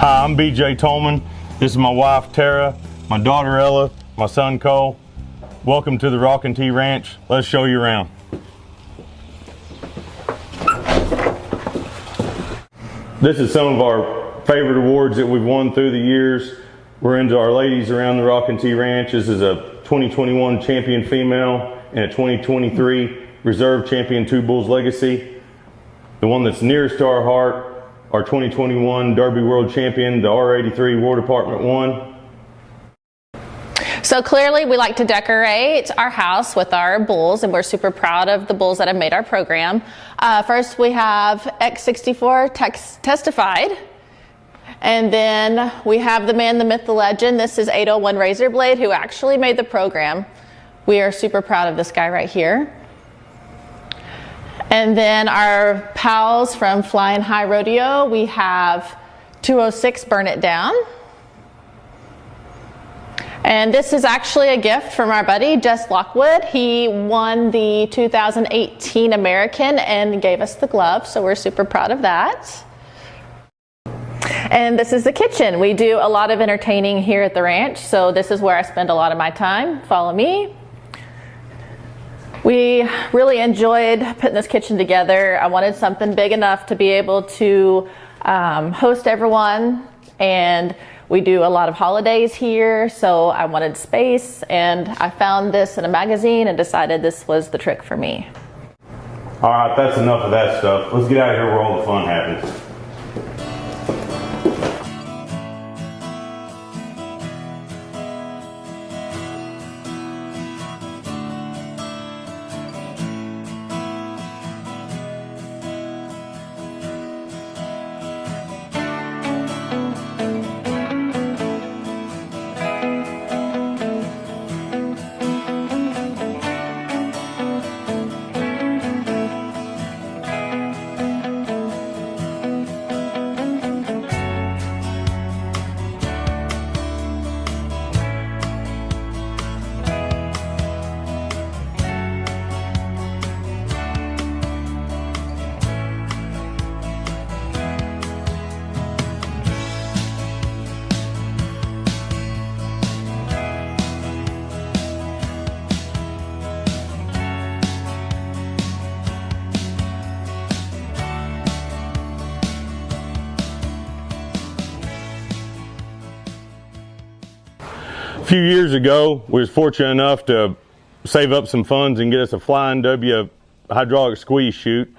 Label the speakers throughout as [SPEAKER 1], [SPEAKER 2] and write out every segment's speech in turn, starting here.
[SPEAKER 1] Hi, I'm BJ Tolman. This is my wife Tara, my daughter Ella, my son Cole. Welcome to the Rockin' T Ranch. Let's show you around. This is some of our favorite awards that we've won through the years. We're into our ladies around the Rockin' T Ranch. This is a 2021 champion female and a 2023 reserve champion Two Bulls Legacy. The one that's nearest to our heart, our 2021 Derby World Champion, the R83 War Department 1.
[SPEAKER 2] So clearly we like to decorate our house with our bulls, and we're super proud of the bulls that have made our program. First we have X64 Testified, and then we have the man, the myth, the legend. This is 801 Razorblade, who actually made the program. We are super proud of this guy right here. And then our pals from Flying High Rodeo, we have 206 Burn It Down. And this is actually a gift from our buddy, Jess Lockwood. He won the 2018 American and gave us the glove, so we're super proud of that. And this is the kitchen. We do a lot of entertaining here at the ranch, so this is where I spend a lot of my time. Follow me. We really enjoyed putting this kitchen together. I wanted something big enough to be able to host everyone, and we do a lot of holidays here, so I wanted space, and I found this in a magazine and decided this was the trick for me.
[SPEAKER 1] All right, that's enough of that stuff. Let's get out of here where all the fun happens. A few years ago, we was fortunate enough to save up some funds and get us a Flying W hydraulic squeeze chute.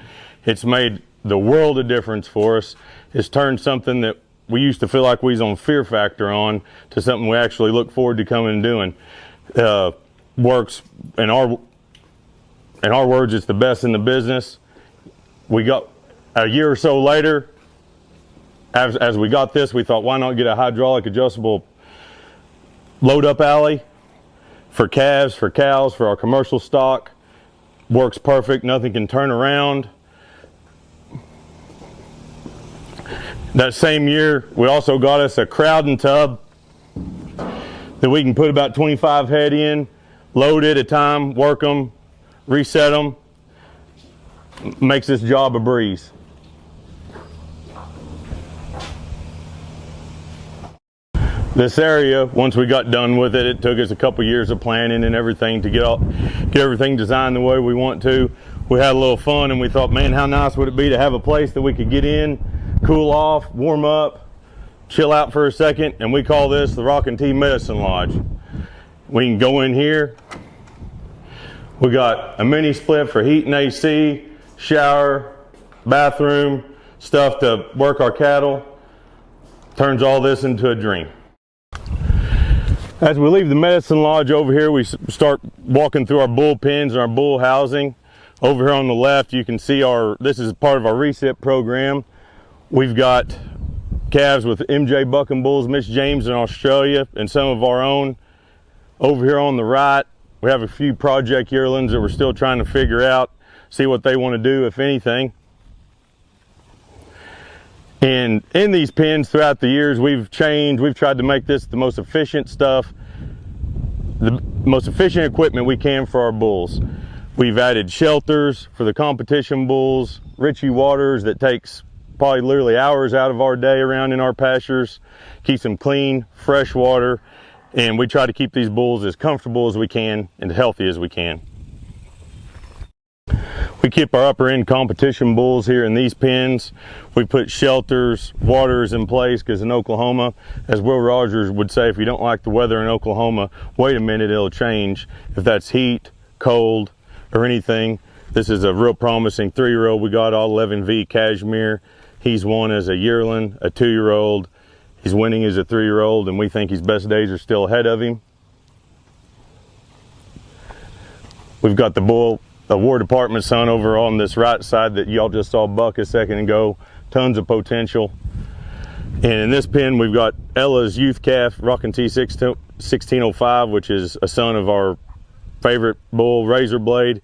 [SPEAKER 1] It's made the world of difference for us. It's turned something that we used to feel like we was on Fear Factor on to something we actually look forward to coming and doing. Works in our words, it's the best in the business. We got a year or so later, as we got this, we thought, why not get a hydraulic adjustable load up alley for calves, for cows, for our commercial stock. Works perfect, nothing can turn around. That same year, we also got us a crowding tub that we can put about 25 head in, load at a time, work them, reset them. Makes this job a breeze. This area, once we got done with it, it took us a couple years of planning and everything to get everything designed the way we want to. We had a little fun and we thought, man, how nice would it be to have a place that we could get in, cool off, warm up, chill out for a second, and we call this the Rockin' T Medicine Lodge. We can go in here. We got a mini split for heat and AC, shower, bathroom, stuff to work our cattle. Turns all this into a dream. As we leave the Medicine Lodge over here, we start walking through our bull pens and our bull housing. Over here on the left, you can see this is part of our reset program. We've got calves with MJ Bucking Bulls, Miss James in Australia, and some of our own. Over here on the right, we have a few project yearlings that we're still trying to figure out, see what they want to do, if anything. And in these pens throughout the years, we've tried to make this the most efficient stuff, the most efficient equipment we can for our bulls. We've added shelters for the competition bulls, Ritchie waters that takes probably literally hours out of our day around in our pastures, keeps them clean, fresh water, and we try to keep these bulls as comfortable as we can and healthy as we can. We keep our upper end competition bulls here in these pens. We put shelters, waters in place, because in Oklahoma, as Will Rogers would say, if you don't like the weather in Oklahoma, wait a minute, it'll change. If that's heat, cold, or anything. This is a real promising 3-year-old. We got all 11V Cashmere. He's won as a yearling, a 2-year-old. He's winning as a 3-year-old, and we think his best days are still ahead of him. We've got the bull, a War Department son over on this right side that y'all just saw buck a second ago. Tons of potential. And in this pen, we've got Ella's youth calf, Rockin' T 1605, which is a son of our favorite bull, Razor Blade.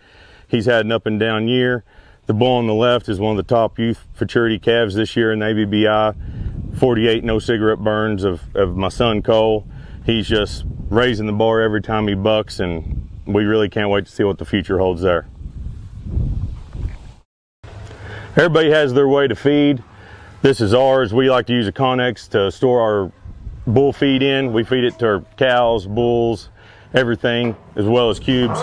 [SPEAKER 1] He's had an up and down year. The bull on the left is one of the top youth futurity calves this year in the ABBI. 48 no cigarette burns of my son Cole. He's just raising the bar every time he bucks, and we really can't wait to see what the future holds there. Everybody has their way to feed. This is ours. We like to use a Connex to store our bull feed in. We feed it to our cows, bulls, everything, as well as cubes.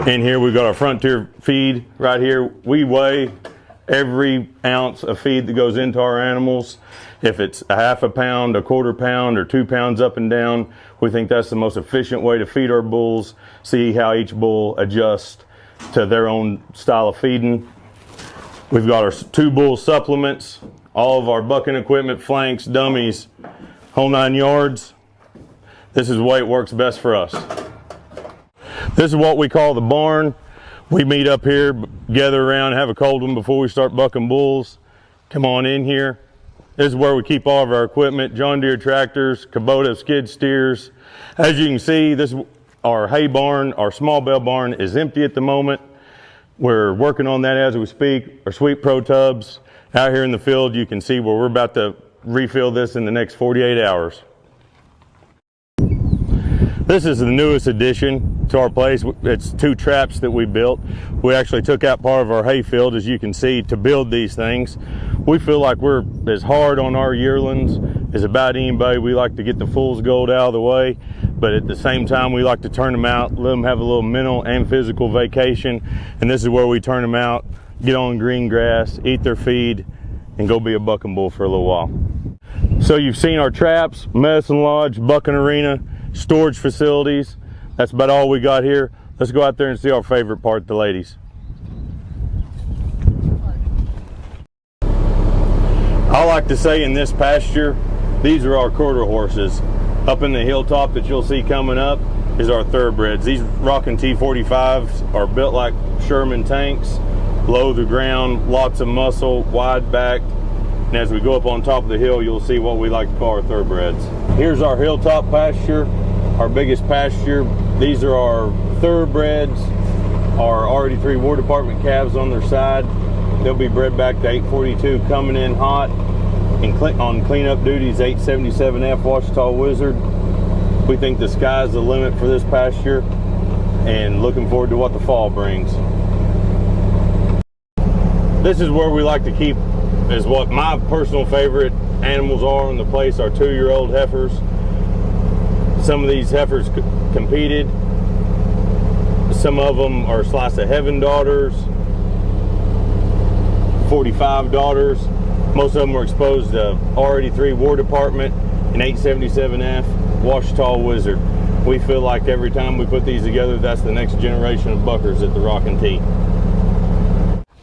[SPEAKER 1] In here we've got our Frontier feed right here. We weigh every ounce of feed that goes into our animals. If it's a half a pound, a quarter pound, or 2 pounds up and down, we think that's the most efficient way to feed our bulls. See how each bull adjusts to their own style of feeding. We've got our 2 bull supplements, all of our bucking equipment, flanks, dummies, whole 9 yards. This is the way it works best for us. This is what we call the barn. We meet up here, gather around, have a cold one before we start bucking bulls. Come on in here. This is where we keep all of our equipment, John Deere tractors, Kubota skid steers. As you can see, this our hay barn, our small bale barn is empty at the moment. We're working on that as we speak. Our Sweet Pro tubs out here in the field, you can see where we're about to refill this in the next 48 hours. This is the newest addition to our place. It's 2 traps that we built. We actually took out part of our hay field, as you can see, to build these things. We feel like we're as hard on our yearlings as about anybody. We like to get the fool's gold out of the way, but at the same time, we like to turn them out, let them have a little mental and physical vacation. And this is where we turn them out, get on green grass, eat their feed, and go be a bucking bull for a little while. So you've seen our traps, medicine lodge, bucking arena, storage facilities. That's about all we got here. Let's go out there and see our favorite part, the ladies. I like to say in this pasture, these are our quarter horses. Up in the hilltop that you'll see coming up is our thoroughbreds. These Rockin' T45s are built like Sherman tanks, below the ground, lots of muscle, wide backed. And as we go up on top of the hill, you'll see what we like to call our thoroughbreds. Here's our hilltop pasture, our biggest pasture. These are our thoroughbreds, our already 3 War Department calves on their side. They'll be bred back to 842 coming in hot. And on cleanup duties, 877F Wichita Wizard. We think the sky's the limit for this pasture, and looking forward to what the fall brings. This is where we like to keep, is what my personal favorite animals are on the place, our 2-year-old heifers. Some of these heifers competed. Some of them are Slice of Heaven daughters, 45 daughters. Most of them were exposed to R83 War Department and 877F Wichita Wizard. We feel like every time we put these together, that's the next generation of buckers at the Rockin' T.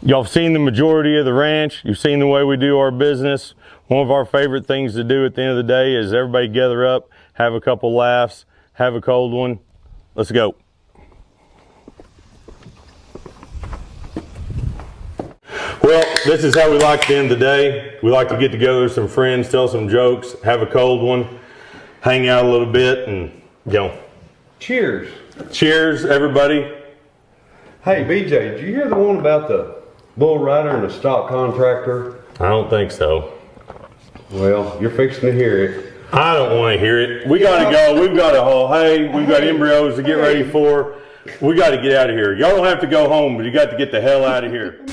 [SPEAKER 1] Y'all have seen the majority of the ranch. You've seen the way we do our business. One of our favorite things to do at the end of the day is everybody gather up, have a couple laughs, have a cold one. Let's go. Well, this is how we like to end the day. We like to get together with some friends, tell some jokes, have a cold one, hang out a little bit, and go.
[SPEAKER 3] Cheers.
[SPEAKER 1] Cheers, everybody.
[SPEAKER 3] Hey, BJ, did you hear the one about the bull rider and the stock contractor?
[SPEAKER 1] I don't think so.
[SPEAKER 3] Well, you're fixing to hear it.
[SPEAKER 1] I don't want to hear it. We got to go. We've got a haul hay. We've got embryos to get ready for. We got to get out of here. Y'all don't have to go home, but you got to get the hell out of here.